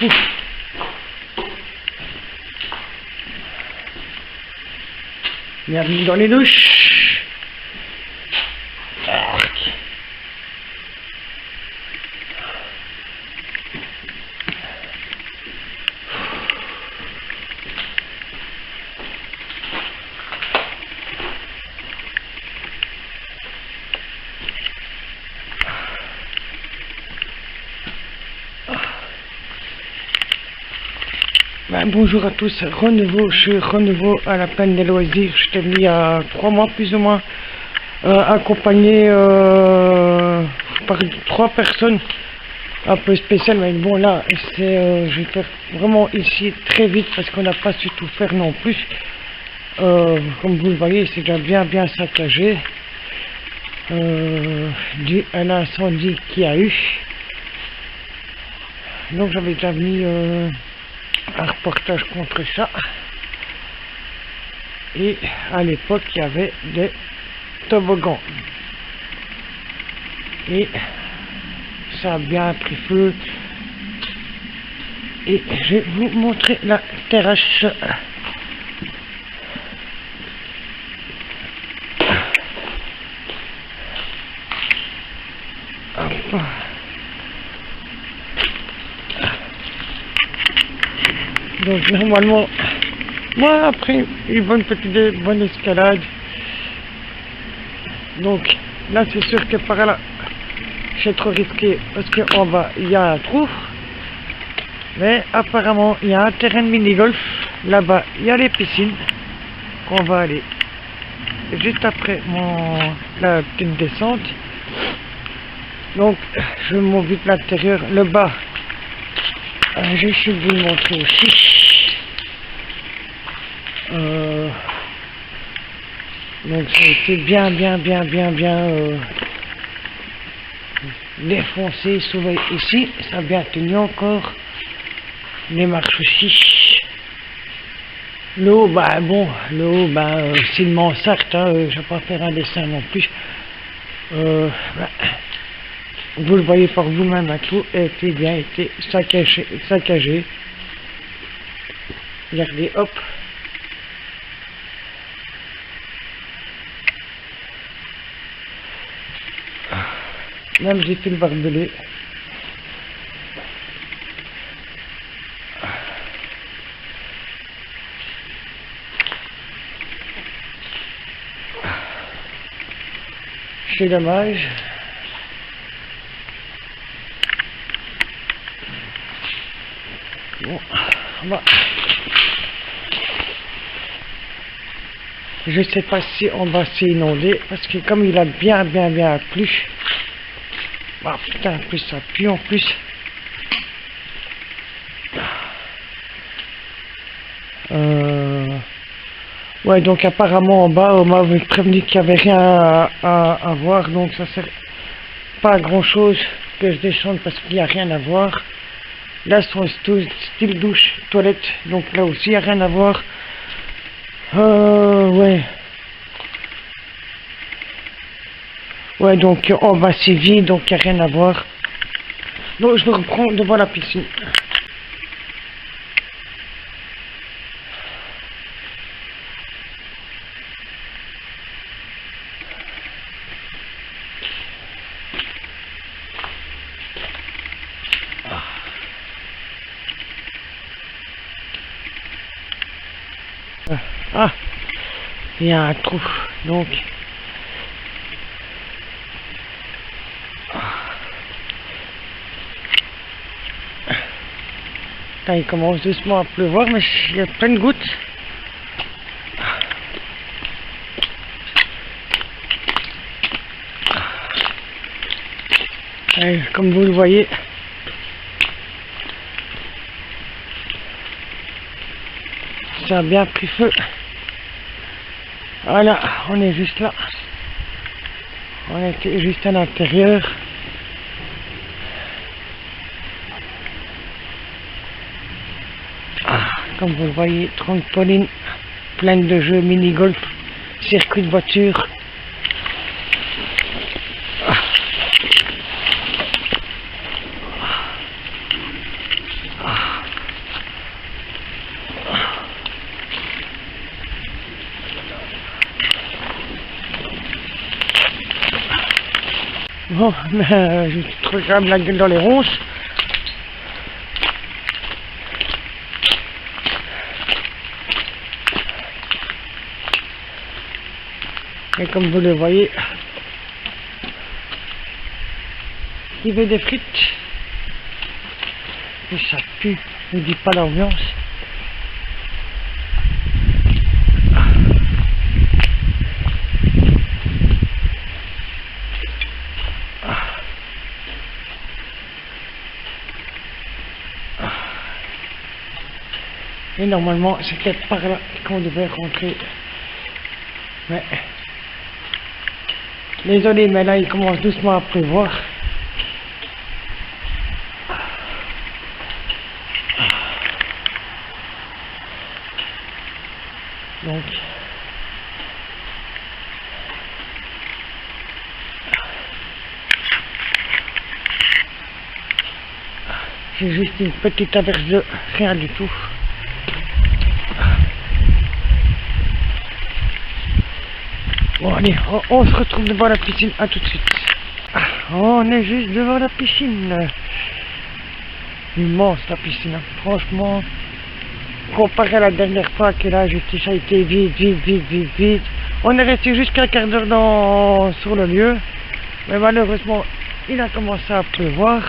Ouf. Bienvenue dans les douches. Arc. Bonjour à tous, je suis renouveau à la plaine des loisirs. Je t'ai mis à 3 mois plus ou moins, accompagné par 3 personnes un peu spéciales, mais bon là c'est je vais faire vraiment ici très vite parce qu'on n'a pas su tout faire non plus. Comme vous le voyez, c'est déjà bien saccagé dû à l'incendie qu'il y a eu. Donc j'avais déjà mis un reportage contre ça, et à l'époque il y avait des toboggans et ça a bien pris feu, et je vais vous montrer la terrasse. Hop. Donc normalement, moi après une bonne escalade, donc là c'est sûr que par là c'est trop risqué parce qu'en bas il y a un trou, mais apparemment il y a un terrain de mini-golf, là-bas il y a les piscines qu'on va aller juste après la petite descente. Donc je monte vite l'intérieur, le bas. Je vais vous le montrer aussi. Donc ça a été bien défoncé, sauvé ici. Ça a bien tenu encore. Les marches aussi. L'eau, c'est une mansarde, hein, je vais pas faire un dessin non plus. Vous le voyez par vous-même, hein, tout a été saccagé. Regardez, hop. Même j'ai fait le barbelé. C'est dommage. Bon, bah. Je sais pas si on va s'inonder parce que comme il a bien plu. Ah putain, en plus ça pue en plus. Ouais, donc apparemment en bas on m'avait prévenu qu'il n'y avait rien à voir, donc ça sert pas à grand chose que je descende parce qu'il n'y a rien à voir. Là c'est style douche, toilette, donc là aussi il n'y a rien à voir. Ouais, donc en bas c'est vide, donc il n'y a rien à voir. Donc je me reprends devant la piscine. Ah, il y a un trou, donc là, il commence doucement à pleuvoir, mais il y a plein de gouttes. Et comme vous le voyez, ça a bien pris feu. Voilà, on est juste là. On était juste à l'intérieur. Comme vous le voyez, trampoline, pleine de jeux mini-golf, circuit de voiture. Non, mais je me trouve quand même la gueule dans les ronces. Et comme vous le voyez, il veut des frites. Et ça pue, ne dit pas l'ambiance. Et normalement, c'était par là qu'on devait rentrer. Mais désolé, mais là, il commence doucement à pleuvoir. Donc, j'ai juste une petite averse de rien du tout. Bon allez, on se retrouve devant la piscine, à tout de suite. On est juste devant la piscine. Immense la piscine, hein. Franchement, comparé à la dernière fois que là, ça a été vide. On est resté jusqu'à un quart d'heure sur le lieu, mais malheureusement, il a commencé à pleuvoir.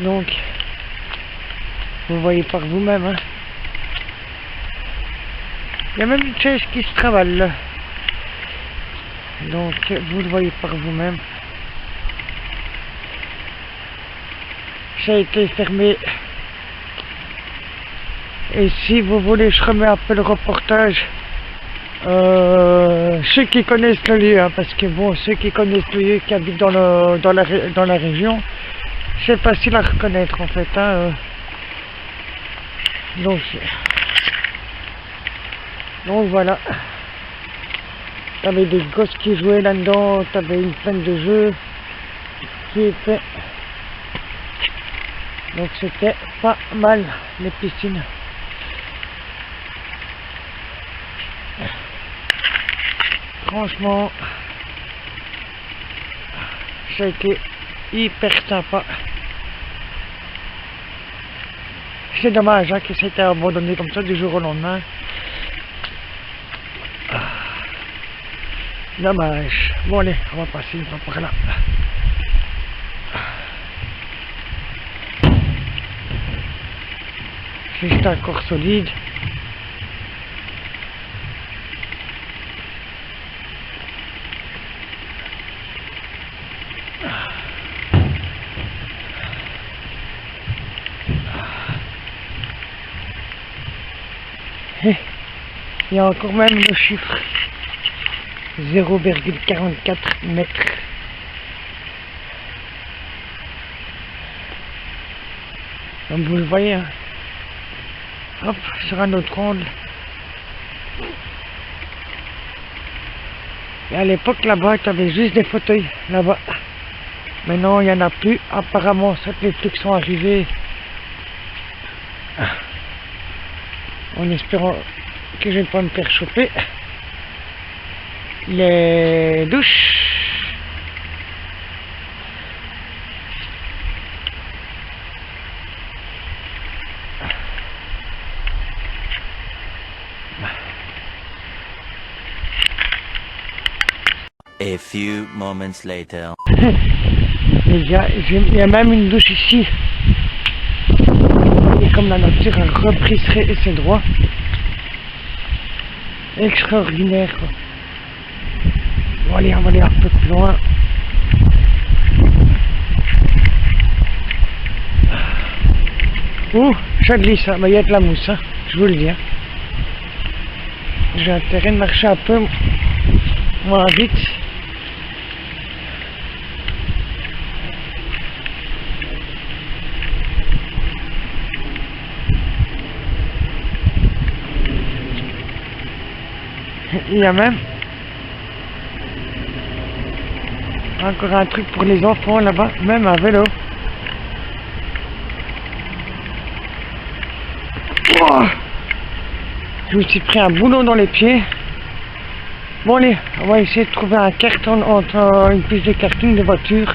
Donc, vous voyez par vous-même, hein. Il y a même une chaise qui se travaille là. Donc, vous le voyez par vous-même. Ça a été fermé. Et si vous voulez, je remets un peu le reportage. Ceux qui connaissent le lieu, hein, parce que bon, ceux qui connaissent le lieu, qui habitent dans la région, c'est facile à reconnaître en fait. Hein, donc voilà. T'avais des gosses qui jouaient là-dedans, t'avais une pleine de jeux qui étaient. Donc c'était pas mal les piscines. Franchement, ça a été hyper sympa. C'est dommage hein, que ça ait été abandonné comme ça du jour au lendemain. Dommage. Bon allez, on va passer une fois par là. C'est encore solide. Et il y a encore même le chiffre 0,44 mètres. Comme vous le voyez, hein. Hop, sur un autre angle. Et à l'époque là-bas, tu avais juste des fauteuils là-bas. Maintenant, il n'y en a plus. Apparemment, les trucs sont arrivés. En espérant que je ne vais pas me faire choper. Les douches. A few moments later. Il y a même une douche ici. Et comme la nature a repris ses droits. Extraordinaire quoi. Bon allez, on va aller un peu plus loin. Ouh, ça glisse, hein. Mais il y a de la mousse, hein. Je vous le dis. Hein. J'ai intérêt de marcher un peu moins vite. Il y a même encore un truc pour les enfants là-bas, même un vélo. Oh, je me suis pris un boulot dans les pieds. Bon allez, on va essayer de trouver un carton entre une piste de karting de voiture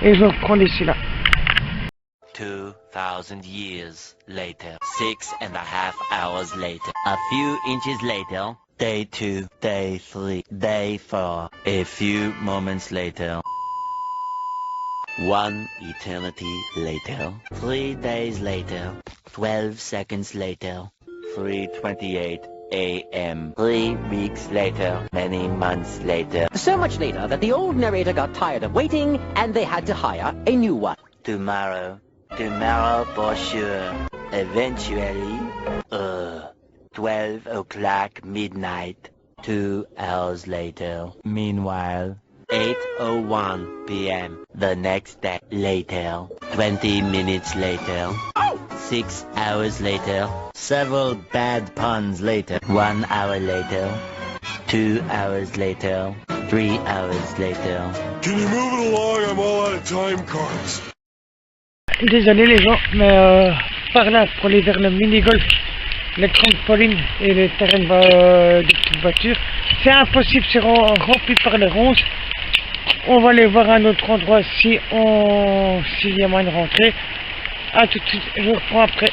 et je reprends d'ici là. 2,000 years later. 6.5 hours later. A few inches later. Day 2, day 3, day 4. A few moments later. 1 eternity later. 3 days later. 12 seconds later. 3:28 a.m. 3 weeks later. Many months later. So much later that the old narrator got tired of waiting and they had to hire a new one. Tomorrow for sure. Eventually, 12 o'clock midnight. 2 hours later. Meanwhile, 8:01 p.m. The next day. Later. 20 minutes later. 6 hours later. Several bad puns later. 1 hour later. 2 hours later. 3 hours later. Can you move it along? I'm all out of time cards. Désolé les gens, mais par là, pour aller vers le mini-golf, les trampolines et les terrains de petites voitures, c'est impossible, c'est rempli par les ronces. On va aller voir un autre endroit s'il y a moyen de rentrer. A tout de suite, je reprends après.